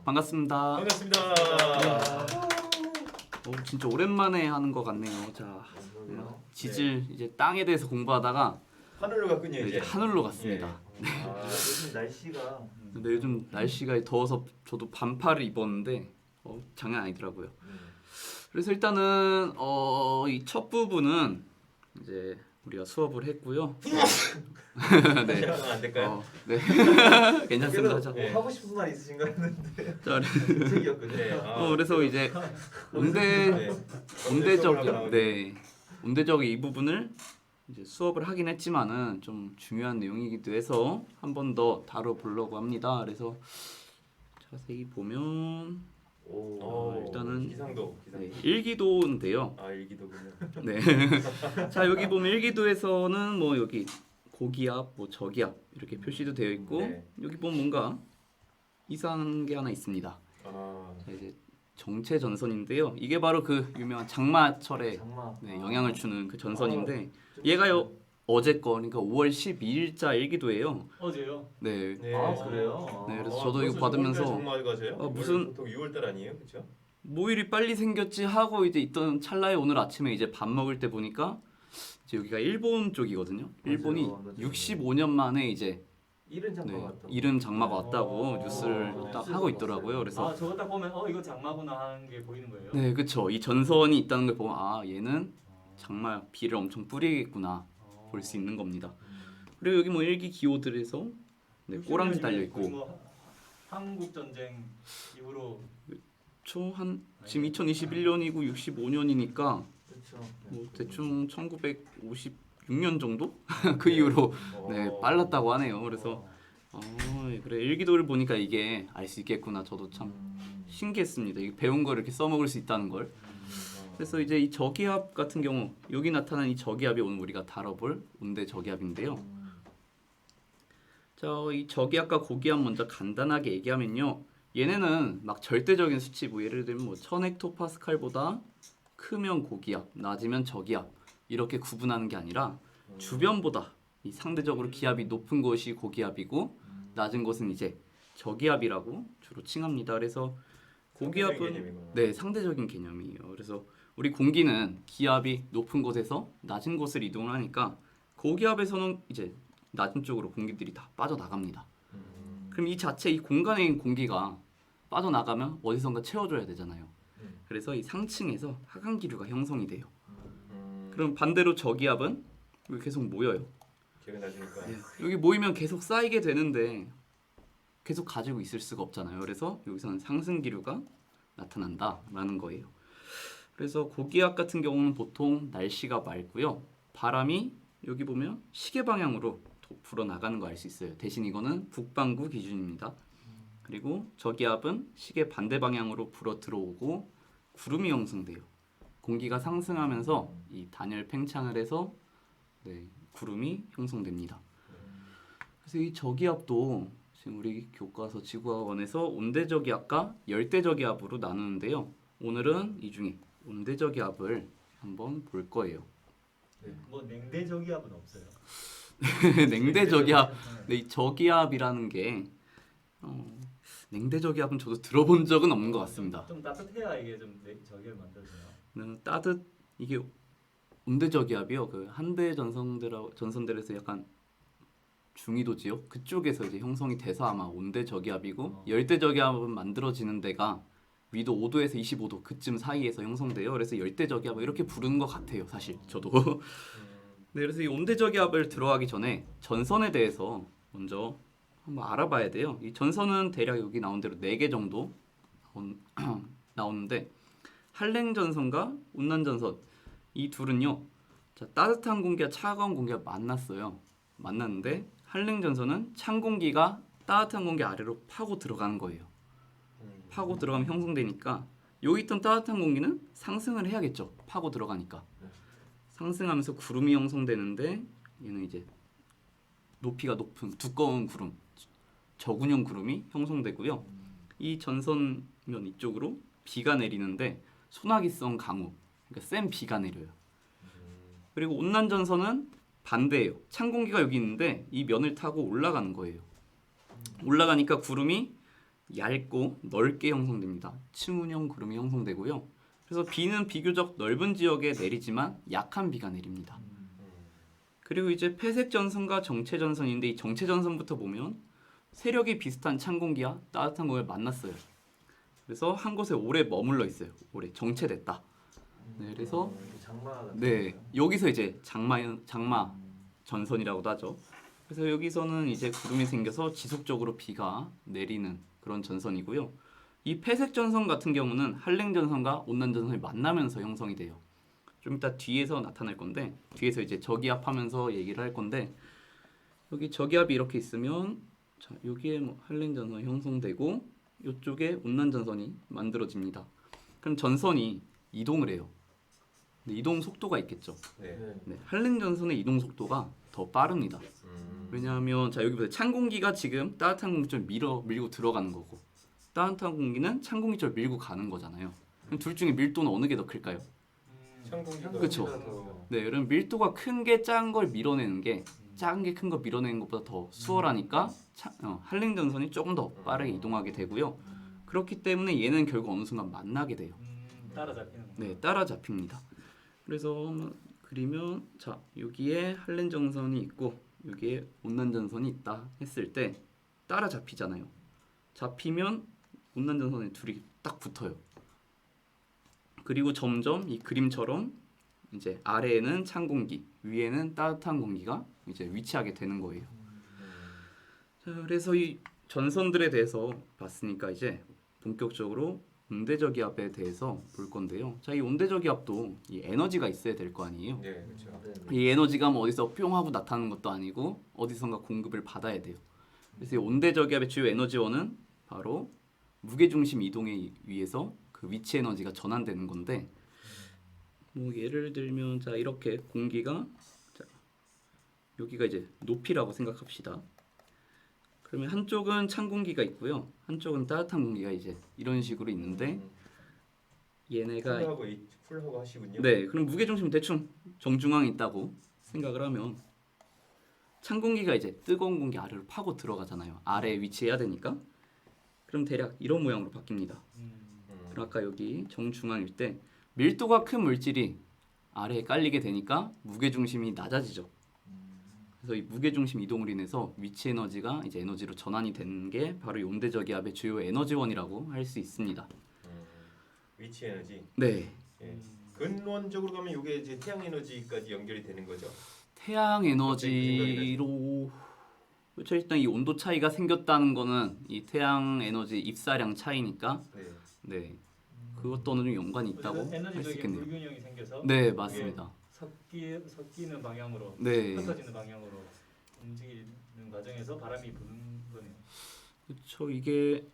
반갑습니다. 반갑습니다. 진짜 오랜만에 하는 것 같네요. 자, 지질 이제 땅에 대해서 공부하다가 하늘로 갔군요 이제 이제. 하늘로 갔습니다. 요즘 날씨가 근데 요즘 날씨가 더워서 저도 반팔을 입었는데 장난 아니더라고요. 그래서 일단은 이 첫 부분은 이제 우리가 수업을 했고요. 네. 안 될까요? 네. 괜찮습니다. 하죠. 네. 하고 싶은 말 있으신가 했는데 자, 책이었군요. 네. 그래서 이제 온대적 이 부분을 이제 수업을 하긴 했지만은 좀 중요한 내용이기도 해서 한 번 더 다뤄보려고 합니다. 그래서 자세히 보면 일단은 기상도. 네, 일기도인데요. 일기도군요. 네. 자, 여기 보면 일기도에서는 뭐 여기 고기압, 뭐 저기압 이렇게 표시도 되어 있고 네. 여기 보면 뭔가 이상한 게 하나 있습니다. 자, 이제 정체 전선인데요. 이게 바로 그 유명한 장마철에 장마. 영향을 주는 그 전선인데 얘가 어제 거 그러니까 5월 12일자 일기도예요. 어제요? 네. 네. 그래요? 네, 그래서 저도 이거 받으면서 장마가 세요? 무슨- 보통 6월달 아니에요, 그렇죠? 뭐 일이 빨리 생겼지 하고 이제 있던 찰나에 오늘 아침에 이제 밥 먹을 때 보니까 이제 여기가 일본 쪽이거든요. 일본이 맞아요. 65년 만에 이제 이른 장마 같다. 이른 장마가 왔다고 뉴스를 네. 딱 하고 있더라고요. 그래서 저거 딱 보면 이거 장마구나 하는 게 보이는 거예요? 네, 그렇죠. 이 전선이 있다는 걸 보면 얘는 장마 비를 엄청 뿌리겠구나 볼 수 있는 겁니다. 그리고 여기 뭐 일기 기호들에서 꼬랑지 달려 있고 뭐 한국 전쟁 이후로 지금 2021년이고 65년이니까 그렇죠. 뭐 대충 1956년 정도 그 이후로 빨랐다고 하네요. 그래서 그래 일기도를 보니까 이게 알 수 있겠구나. 저도 참 신기했습니다. 이 배운 걸 이렇게 써먹을 수 있다는 걸. 그래서 이제 이 저기압 같은 경우 여기 나타난 이 저기압이 오늘 우리가 다뤄볼 온대 저기압인데요. 자, 이 저기압과 고기압 먼저 간단하게 얘기하면요. 얘네는 막 절대적인 수치 뭐 예를 들면 뭐 1000헥토파스칼보다 크면 고기압, 낮으면 저기압 이렇게 구분하는 게 아니라 주변보다 이 상대적으로 기압이 높은 것이 고기압이고 낮은 것은 이제 저기압이라고 주로 칭합니다. 그래서 고기압은 상대적인 개념이에요. 그래서 우리 공기는 기압이 높은 곳에서 낮은 곳을 이동을 하니까 고기압에서는 이제 낮은 쪽으로 공기들이 다 빠져나갑니다. 그럼 이 자체 이 공간에 있는 공기가 빠져나가면 어디선가 채워줘야 되잖아요. 그래서 이 상층에서 하강 기류가 형성이 돼요. 그럼 반대로 저기압은 여기 계속 모여요. 제가 낮으니까. 여기 모이면 계속 쌓이게 되는데 계속 가지고 있을 수가 없잖아요. 그래서 여기서는 상승 기류가 나타난다라는 거예요. 그래서 고기압 같은 경우는 보통 날씨가 맑고요. 바람이 여기 보면 시계 방향으로 불어 나가는 거 알 수 있어요. 대신 이거는 북반구 기준입니다. 그리고 저기압은 시계 반대 방향으로 불어 들어오고 구름이 형성돼요. 공기가 상승하면서 이 단열 팽창을 해서 구름이 형성됩니다. 그래서 이 저기압도 지금 우리 교과서 지구과학원에서 온대저기압과 열대저기압으로 나누는데요. 오늘은 이 중에 온대저기압을 한번 볼 거예요. 뭐 냉대저기압은 없어요. 냉대저기압, 이 저기압이라는 게 냉대저기압은 저도 들어본 적은 없는 것 같습니다. 좀 따뜻해야 이게 좀 저기압 만들어져요. 이게 온대저기압이요. 그 한대 전선들에서 약간 중위도 지역 그쪽에서 이제 형성이 돼서 아마 온대저기압이고 열대저기압은 만들어지는 데가 위도 5도에서 25도 그쯤 사이에서 형성돼요. 그래서 열대저기압 이렇게 부르는 것 같아요. 사실 저도. 네, 그래서 이 온대저기압을 들어가기 전에 전선에 대해서 먼저 한번 알아봐야 돼요. 이 전선은 대략 여기 나온 대로 4개 정도 나오는데 한랭전선과 운난전선 이 둘은요. 자, 따뜻한 공기와 차가운 공기가 만났는데 한랭전선은 찬 공기가 따뜻한 공기 아래로 파고 들어가는 거예요. 파고 들어가면 형성되니까 여기 있던 따뜻한 공기는 상승을 해야겠죠. 파고 들어가니까. 상승하면서 구름이 형성되는데 얘는 이제 높이가 높은 두꺼운 구름, 저군형 구름이 형성되고요. 이 전선면 이쪽으로 비가 내리는데 소나기성 강우, 그러니까 센 비가 내려요. 그리고 온난전선은 반대예요. 찬 공기가 여기 있는데 이 면을 타고 올라가는 거예요. 올라가니까 구름이 얇고 넓게 형성됩니다. 층운형 구름이 형성되고요. 그래서 비는 비교적 넓은 지역에 내리지만 약한 비가 내립니다. 그리고 이제 폐색 전선과 정체 전선인데 이 정체 전선부터 보면 세력이 비슷한 찬 공기와 따뜻한 공기를 만났어요. 그래서 한 곳에 오래 머물러 있어요. 오래 정체됐다. 네, 그래서 장마 같은 네, 거예요? 여기서 이제 장마 전선이라고도 하죠. 그래서 여기서는 이제 구름이 생겨서 지속적으로 비가 내리는 그런 전선이고요. 이 폐색 전선 같은 경우는 한랭 전선과 온난 전선이 만나면서 형성이 돼요. 좀 이따 뒤에서 나타날 건데 뒤에서 이제 저기압하면서 얘기를 할 건데 여기 저기압이 이렇게 있으면 자 여기에 뭐 한랭 전선이 형성되고 이쪽에 온난 전선이 만들어집니다. 그럼 전선이 이동을 해요. 근데 이동 속도가 있겠죠. 네. 네. 네, 한랭 전선의 이동 속도가 더 빠릅니다. 왜냐하면 자 여기 보세요. 찬 공기가 지금 따뜻한 공기 쪽 밀고 들어가는 거고 따뜻한 공기는 찬 공기 쪽 밀고 가는 거잖아요. 그럼 둘 중에 밀도는 어느 게 더 클까요? 찬 공기가 그쵸. 더- 네, 그럼 밀도가 큰 게 작은 걸 밀어내는 게 작은 게 큰 거 밀어내는 것보다 더 수월하니까 한랭 전선이 조금 더 빠르게 이동하게 되고요. 그렇기 때문에 얘는 결국 어느 순간 만나게 돼요. 따라잡히는 거. 네, 따라잡힙니다. 그래서 한번 그리면 자 여기에 한랭 전선이 있고 여기에 온난 전선이 있다 했을 때 따라잡히잖아요. 잡히면 온난 전선이 둘이 딱 붙어요. 그리고 점점 이 그림처럼 이제 아래에는 찬 공기, 위에는 따뜻한 공기가 이제 위치하게 되는 거예요. 자, 그래서 이 전선들에 대해서 봤으니까 이제 본격적으로 온대저기압에 대해서 볼 건데요. 자, 이 온대저기압도 이 에너지가 있어야 될 거 아니에요. 네, 그렇죠. 네. 이 에너지가 뭐 어디서 뿅 하고 나타나는 것도 아니고 어디선가 공급을 받아야 돼요. 그래서 이 온대저기압의 주요 에너지원은 바로 무게중심 이동에 의해서 그 위치 에너지가 전환되는 건데 뭐 예를 들면 자 이렇게 공기가 자, 여기가 이제 높이라고 생각합시다. 그러면 한쪽은 찬 공기가 있고요. 한쪽은 따뜻한 공기가 이제 이런 식으로 있는데 얘네가 쿨하고 하시군요. 네, 그럼 무게중심 대충 정중앙에 있다고 생각을 하면 찬 공기가 이제 뜨거운 공기 아래로 파고 들어가잖아요. 아래에 위치해야 되니까. 그럼 대략 이런 모양으로 바뀝니다. 그럼 아까 여기 정중앙일 때 밀도가 큰 물질이 아래에 깔리게 되니까 무게중심이 낮아지죠. 그래서 이 무게중심 이동으로 인해서 위치 에너지가 이제 에너지로 전환이 되는 게 바로 이 온대저기압의 주요 에너지원이라고 할 수 있습니다. 위치 에너지. 네, 예. 근원적으로 가면 이게 이제 태양 에너지까지 연결이 되는 거죠. 태양 에너지로 그렇죠. 일단 이 온도 차이가 생겼다는 거는 이 태양 에너지 입사량 차이니까 네. 네 그것도 어느 정도 연관이 있다고 할 수 에너지적인 있겠네요. 불균형이 생겨서 네 맞습니다. 섞이는 방향으로 네 흩어지는 방향으로 움직이는 과정에서 바람이 부는 거네요. 그렇죠. 이게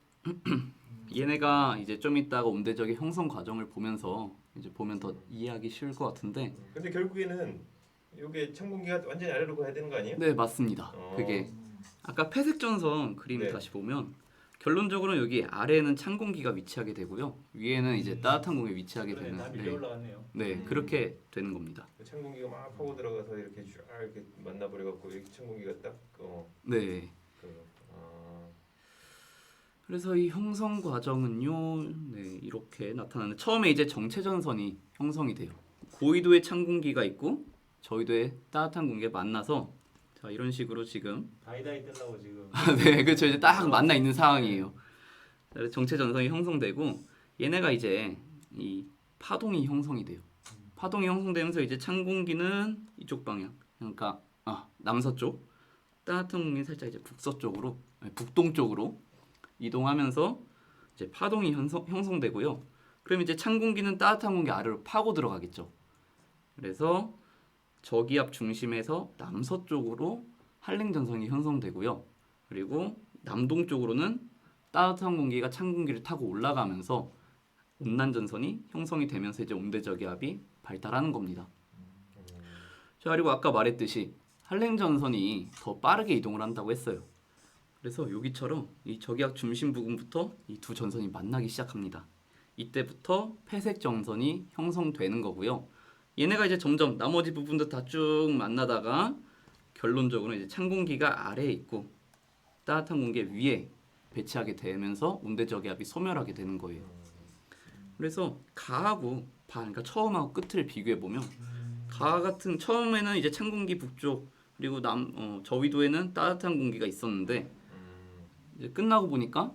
얘네가 이제 좀 이따가 온대적의 형성 과정을 보면서 이제 보면 더 이해하기 쉬울 것 같은데 근데 결국에는 이게 찬 공기가 완전히 아래로 가야 되는 거 아니에요? 네 맞습니다. 그게 아까 폐색 전선 그림 네. 다시 보면 결론적으로 여기 아래에는 찬 공기가 위치하게 되고요. 위에는 이제 따뜻한 공기가 위치하게 그러네, 되는 다 밀려 네, 올라갔네요. 네 그렇게 되는 겁니다. 찬 공기가 막 파고 들어가서 이렇게 쫙 이렇게 만나버려 갖고 여기 찬 공기가 딱 네. 그래서 이 형성 과정은요, 네 이렇게 나타나는. 처음에 이제 정체 전선이 형성이 돼요. 고緯도에 찬 공기가 있고 저緯도에 따뜻한 공기가 만나서 자 이런 식으로 지금 다이다이 뜨려고 지금 네 그렇죠 이제 딱 만나 있는 상황이에요. 정체 전선이 형성되고 얘네가 이제 이 파동이 형성이 돼요. 파동이 형성되면서 이제 찬 공기는 이쪽 방향, 그러니까 남서쪽, 따뜻한 공기는 살짝 이제 북서쪽으로, 북동쪽으로 이동하면서 이제 파동이 형성되고요. 그럼 이제 찬 공기는 따뜻한 공기 아래로 파고 들어가겠죠. 그래서 저기압 중심에서 남서쪽으로 한랭 전선이 형성되고요. 그리고 남동쪽으로는 따뜻한 공기가 찬 공기를 타고 올라가면서 온난 전선이 형성이 되면서 이제 온대저기압이 발달하는 겁니다. 자, 그리고 아까 말했듯이 한랭 전선이 더 빠르게 이동을 한다고 했어요. 그래서 여기처럼 이 저기압 중심 부근부터 이 두 전선이 만나기 시작합니다. 이때부터 폐색 전선이 형성되는 거고요. 얘네가 이제 점점 나머지 부분도 다 쭉 만나다가 결론적으로 이제 찬 공기가 아래에 있고 따뜻한 공기 위에 배치하게 되면서 온대저기압이 소멸하게 되는 거예요. 그래서 가하고 그러니까 처음하고 끝을 비교해 보면 가 같은 처음에는 이제 찬 공기 북쪽 그리고 저위도에는 따뜻한 공기가 있었는데 이제 끝나고 보니까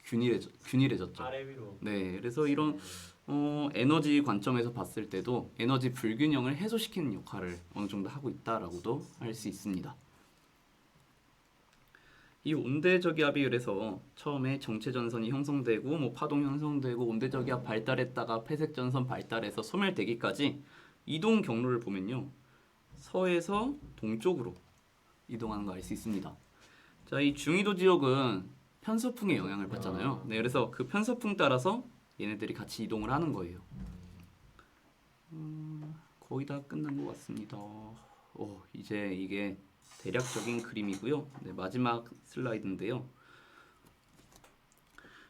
균일해졌죠. 아래 위로. 네, 그래서 이런 에너지 관점에서 봤을 때도 에너지 불균형을 해소시키는 역할을 어느 정도 하고 있다라고도 할 수 있습니다. 이 온대저기압이 그래서 처음에 정체전선이 형성되고 뭐 파동 형성되고 온대저기압 발달했다가 폐색전선 발달해서 소멸되기까지 이동 경로를 보면요. 서에서 동쪽으로 이동하는 거 알 수 있습니다. 자, 이 중위도 지역은 편서풍의 영향을 받잖아요. 네, 그래서 그 편서풍 따라서 얘네들이 같이 이동을 하는 거예요. 거의 다 끝난 것 같습니다. 이제 이게 대략적인 그림이고요. 네, 마지막 슬라이드인데요.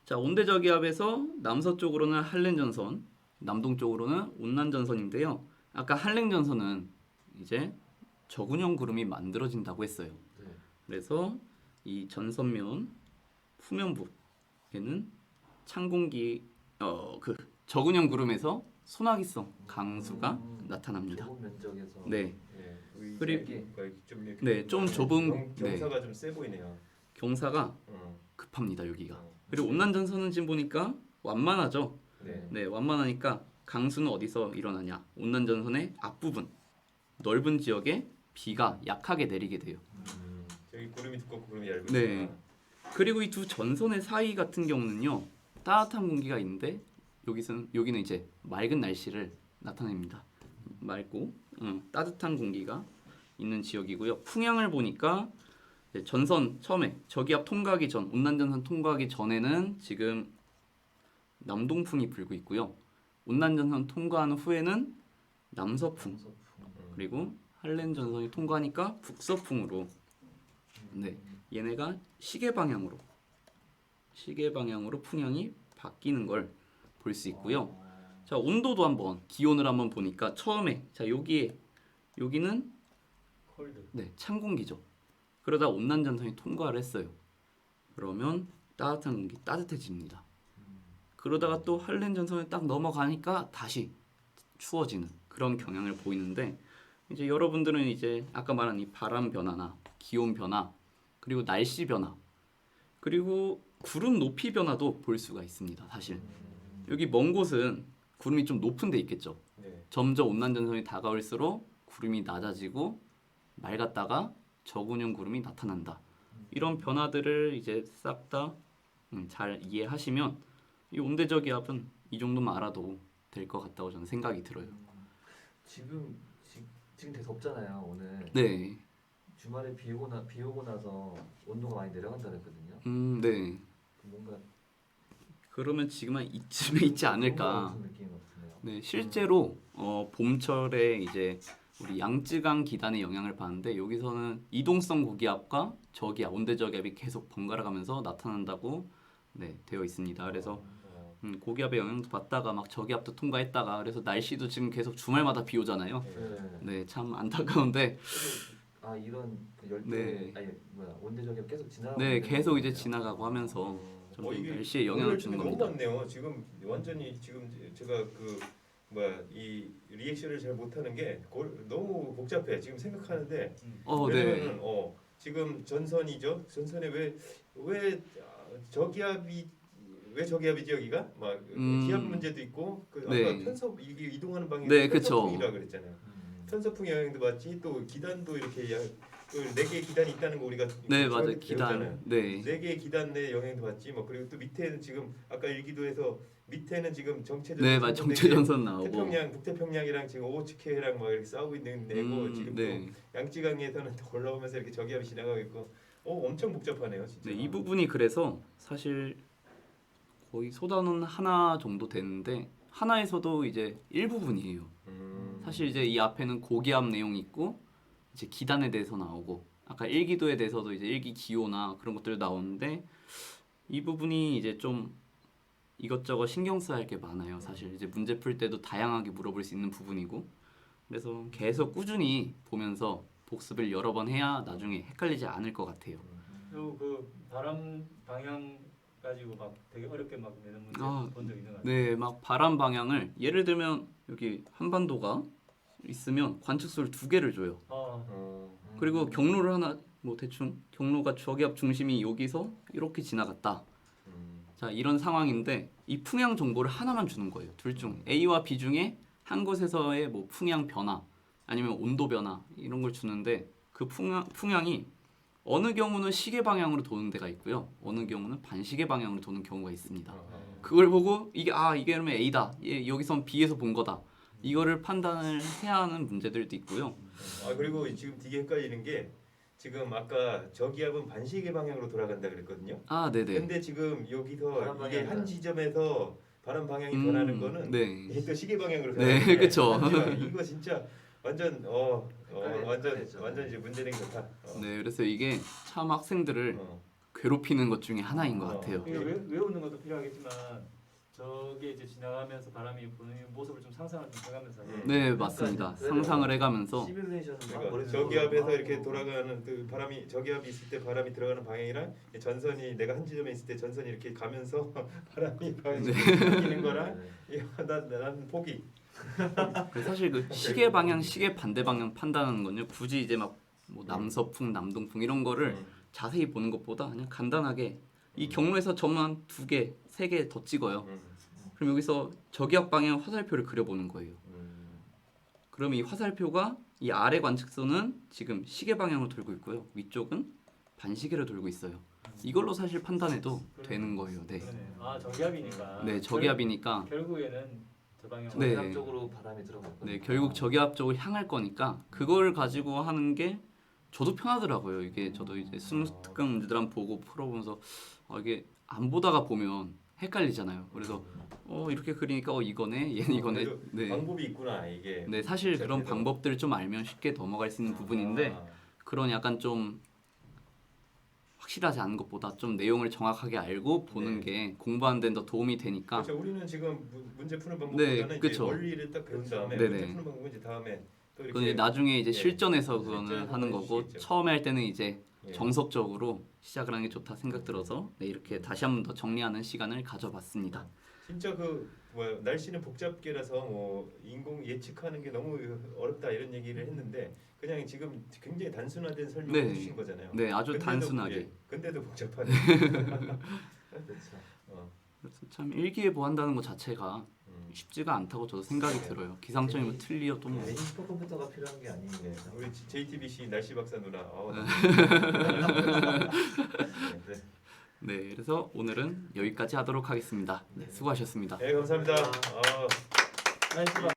자, 온대저기압에서 남서쪽으로는 한랭전선, 남동쪽으로는 온난전선인데요. 아까 한랭전선은 이제 저군형 구름이 만들어진다고 했어요. 네. 그래서 이 전선면 후면부에는 찬 공기 그 저군형 구름에서 소나기성 강수가 나타납니다. 좁은 면적에서. 네. 예, 그리고- 좀 이렇게 네, 좀 좁은 경사가 좀 세 보이네요. 경사가 어, 급합니다, 여기가. 어. 그리고 온난전선은 지금 보니까 완만하죠. 네. 네, 완만하니까 강수는 어디서 일어나냐? 온난전선의 앞부분 넓은 지역에 비가 약하게 내리게 돼요. 저기 구름이 두껍고 구름이 얇으니까. 네. 그리고 이 두 전선의 사이 같은 경우는요. 따뜻한 공기가 있는데 여기는 이제 맑은 날씨를 나타냅니다. 맑고 따뜻한 공기가 있는 지역이고요. 풍향을 보니까 이제 전선 처음에 저기압 통과하기 전 온난전선 통과하기 전에는 지금 남동풍이 불고 있고요. 온난전선 통과한 후에는 남서풍 그리고 한랭전선이 통과하니까 북서풍으로 네 얘네가 시계 방향으로 풍향이 바뀌는 걸 볼 수 있고요. 자, 온도도 한번 기온을 한번 보니까 처음에 자 여기는 콜드. 네 찬 공기죠. 그러다 온난전선이 통과를 했어요. 그러면 따뜻한 공기 따뜻해집니다. 그러다가 또 한랭전선에 딱 넘어가니까 다시 추워지는 그런 경향을 보이는데 이제 여러분들은 이제 아까 말한 이 바람 변화나 기온 변화 그리고 날씨 변화 그리고 구름 높이 변화도 볼 수가 있습니다. 사실 여기 먼 곳은 구름이 좀 높은 데 있겠죠. 네. 점점 온난전선이 다가올수록 구름이 낮아지고 맑았다가 저군형 구름이 나타난다. 이런 변화들을 이제 싹 다 잘 이해하시면 이 온대저기압은 이 정도만 알아도 될 것 같다고 저는 생각이 들어요. 지금 되게 덥잖아요 오늘. 네, 주말에 비 오고 나서 온도가 많이 내려간다 그랬거든요. 네. 뭔가 그러면 지금은 이쯤에 있지 않을까. 무슨 느낌이 같네요. 네, 실제로 봄철에 이제 우리 양쯔강 기단의 영향을 받는데 여기서는 이동성 고기압과 저기압, 온대저기압이 계속 번갈아가면서 나타난다고 네, 되어 있습니다. 그래서 고기압의 영향도 받다가 막 저기압도 통과했다가 그래서 날씨도 지금 계속 주말마다 비 오잖아요. 네. 네, 참 안타까운데 이런 그 열대 네. 온대저기압 계속 지나가고 네, 있는 계속 이제 거군요. 지나가고 하면서 점점 이게 날씨에 영향을 오늘 주는 너무 겁니다. 많네요. 지금 완전히 지금 제가 이 리액션을 잘 못하는 게 너무 복잡해. 지금 생각하는데 네. 왜냐면은 지금 전선이죠. 전선에 왜 저기압이지 여기가 막 기압 문제도 있고 네. 아까 편서 이게 이동하는 방향이 네, 그쵸. 편서풍이라 그랬잖아요. 편서풍 영향도 받지 또 기단도 이렇게 네 개의 기단이 있다는 거 우리가 네, 맞아요. 배웠잖아요. 기단. 네. 네 개의 기단 내 영향도 받지 뭐 그리고 또 밑에는 지금 아까 일기도에서 밑에는 지금 정체전 네, 맞아요. 정체전선 나오고. 태평양 북태평양이랑 지금 오호츠케랑 막 이렇게 싸우고 있는 데고 지금 네. 또 양쯔강에서는 또 올라오면서 이렇게 저기압이 지나가고 있고 엄청 복잡하네요 진짜. 네, 이 부분이 그래서 사실 거의 쏟아놓은 하나 정도 되는데 하나에서도 이제 일부분이에요. 사실 이제 이 앞에는 고기압 내용이 있고 이제 기단에 대해서 나오고 아까 일기도에 대해서도 이제 일기 기호나 그런 것들 나오는데 이 부분이 이제 좀 이것저것 신경 써야 할 게 많아요. 사실 이제 문제 풀 때도 다양하게 물어볼 수 있는 부분이고 그래서 계속 꾸준히 보면서 복습을 여러 번 해야 나중에 헷갈리지 않을 것 같아요. 그리고 그 바람 방향 가지고 막 되게 어렵게 막 내는 문제 아, 본 적 있는 것 같아요. 네, 막 바람 방향을 예를 들면 여기 한반도가 있으면 관측소를 2개를 줘요. 그리고 경로를 하나 뭐 대충 경로가 저기압 중심이 여기서 이렇게 지나갔다. 자, 이런 상황인데 이 풍향 정보를 하나만 주는 거예요. 둘 중 A와 B 중에 한 곳에서의 뭐 풍향 변화 아니면 온도 변화 이런 걸 주는데 그 풍향이 어느 경우는 시계 방향으로 도는 데가 있고요. 어느 경우는 반시계 방향으로 도는 경우가 있습니다. 그걸 보고 이게 그러면 A다. 여기선 B에서 본 거다. 이거를 판단을 해야 하는 문제들도 있고요. 그리고 지금 되게 헷갈리는 게 지금 아까 저기압은 반시계 방향으로 돌아간다 그랬거든요. 아, 네네. 근데 지금 여기서 바람 이게 방향은- 한 지점에서 바람 방향이 변하는 거는 네. 이게 또 시계 방향으로 네, 변하는 그쵸. 이거 진짜 완전 헷갈리죠. 완전 이제 문제된 거다. 네, 그래서 이게 참 학생들을 어. 괴롭히는 것 중에 하나인 것 같아요. 이거 외우는 것도 필요하겠지만 저게 이제 지나가면서 바람이 부는 모습을 좀 상상을 좀 해가면서 네, 맞습니다. 상상을 해가면서 시뮬레이션은 막 그러니까 머릿속으로 저기압에서 하고. 이렇게 돌아가는 그 바람이 저기압이 있을 때 바람이 들어가는 방향이랑 전선이 내가 한 지점에 있을 때 전선이 이렇게 가면서 바람이 바뀌는 거랑 네. 난 포기. 사실 그 시계 방향, 시계 반대 방향 판단하는 건요. 굳이 이제 막 뭐 남서풍, 남동풍 이런 거를 자세히 보는 것보다 그냥 간단하게 이 경로에서 점만 2개, 3개 더 찍어요. 그럼 여기서 저기압 방향 화살표를 그려보는 거예요. 그럼 이 화살표가 이 아래 관측소는 지금 시계 방향으로 돌고 있고요. 위쪽은 반시계로 돌고 있어요. 이걸로 사실 판단해도 되는 거예요. 네. 그러네. 저기압이니까. 네, 저기압이니까 결국에는 저 방향. 네. 저기압 쪽으로 바람이 들어갔거든요. 네, 결국 저기압 쪽을 향할 거니까 그걸 가지고 하는 게 저도 편하더라고요. 이게 저도 이제 수능 특강 문제들 한번 보고 풀어보면서 이게 안 보다가 보면 헷갈리잖아요. 그래서 이렇게 그리니까 이거네, 얘는 이거네. 그래도 네. 방법이 있구나 이게. 네, 사실 그런 시작해서. 방법들을 좀 알면 쉽게 넘어갈 수 있는 부분인데 그런 약간 좀 확실하지 않은 것보다 좀 내용을 정확하게 알고 보는 게 공부하는 데는 더 도움이 되니까. 그렇죠. 우리는 지금 문제 푸는 방법보다는 네, 이제 그쵸. 원리를 딱 배운 다음에 네네. 문제 푸는 방법은 이제 다음에 또 그건 이제 이렇게 나중에 이제 예. 실전에서 그거는 실전에서 하는 거고 해주시겠죠. 처음에 할 때는 이제 예. 정석적으로 시작을 하는 게 좋다 생각 들어서 네, 이렇게 다시 한 번 더 정리하는 시간을 가져봤습니다. 진짜 날씨는 복잡계라서 뭐 인공 예측하는 게 너무 어렵다 이런 얘기를 했는데 그냥 지금 굉장히 단순화된 설명을 네. 해주신 거잖아요. 네, 아주 근데도 단순하게. 근데도 복잡하네. 그렇죠. 그래서 참 일기예보한다는 것 자체가 쉽지가 않다고 저도 생각이 들어요. 기상청이 뭐 틀리어도 뭐. 괜히 슈퍼컴퓨터가 필요한 게 아니에요. 네, 우리 JTBC 날씨 박사 누나. 네. 네, 그래서 오늘은 여기까지 하도록 하겠습니다. 네, 수고하셨습니다. 네, 감사합니다. 나이스 봐.